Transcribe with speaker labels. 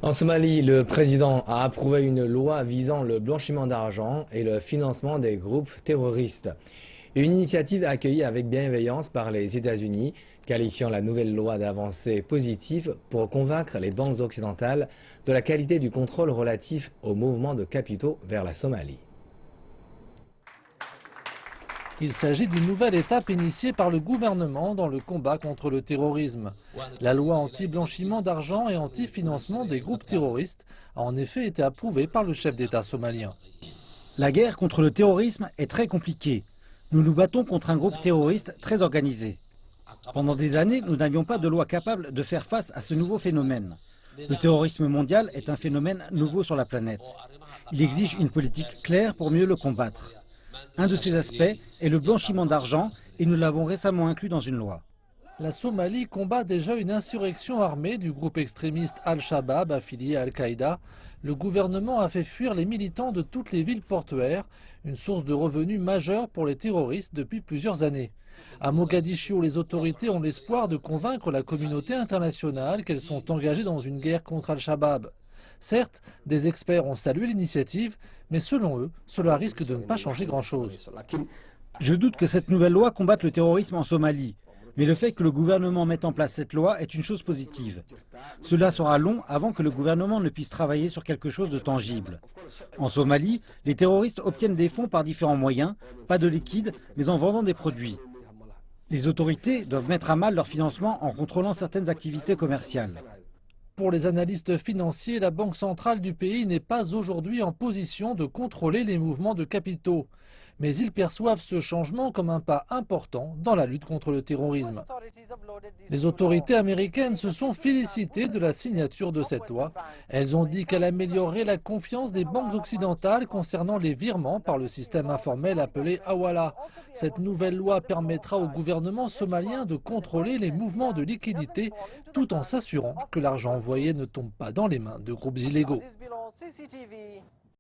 Speaker 1: En Somalie, le président a approuvé une loi visant le blanchiment d'argent et le financement des groupes terroristes. Une initiative accueillie avec bienveillance par les États-Unis, qualifiant la nouvelle loi d'avancée positive pour convaincre les banques occidentales de la qualité du contrôle relatif au mouvement de capitaux vers la Somalie.
Speaker 2: Il s'agit d'une nouvelle étape initiée par le gouvernement dans le combat contre le terrorisme. La loi anti-blanchiment d'argent et anti-financement des groupes terroristes a en effet été approuvée par le chef d'État somalien.
Speaker 3: La guerre contre le terrorisme est très compliquée. Nous nous battons contre un groupe terroriste très organisé. Pendant des années, nous n'avions pas de loi capable de faire face à ce nouveau phénomène. Le terrorisme mondial est un phénomène nouveau sur la planète. Il exige une politique claire pour mieux le combattre. Un de ces aspects est le blanchiment d'argent et nous l'avons récemment inclus dans une loi.
Speaker 2: La Somalie combat déjà une insurrection armée du groupe extrémiste Al-Shabaab affilié à Al-Qaïda. Le gouvernement a fait fuir les militants de toutes les villes portuaires, une source de revenus majeure pour les terroristes depuis plusieurs années. À Mogadiscio, les autorités ont l'espoir de convaincre la communauté internationale qu'elles sont engagées dans une guerre contre Al-Shabaab. Certes, des experts ont salué l'initiative, mais selon eux, cela risque de ne pas changer grand-chose.
Speaker 3: Je doute que cette nouvelle loi combatte le terrorisme en Somalie. Mais le fait que le gouvernement mette en place cette loi est une chose positive. Cela sera long avant que le gouvernement ne puisse travailler sur quelque chose de tangible. En Somalie, les terroristes obtiennent des fonds par différents moyens, pas de liquide, mais en vendant des produits. Les autorités doivent mettre à mal leur financement en contrôlant certaines activités commerciales.
Speaker 2: Pour les analystes financiers, la Banque centrale du pays n'est pas aujourd'hui en position de contrôler les mouvements de capitaux. Mais ils perçoivent ce changement comme un pas important dans la lutte contre le terrorisme. Les autorités américaines se sont félicitées de la signature de cette loi. Elles ont dit qu'elle améliorerait la confiance des banques occidentales concernant les virements par le système informel appelé Hawala. Cette nouvelle loi permettra au gouvernement somalien de contrôler les mouvements de liquidités tout en s'assurant que l'argent envoyé ne tombe pas dans les mains de groupes illégaux.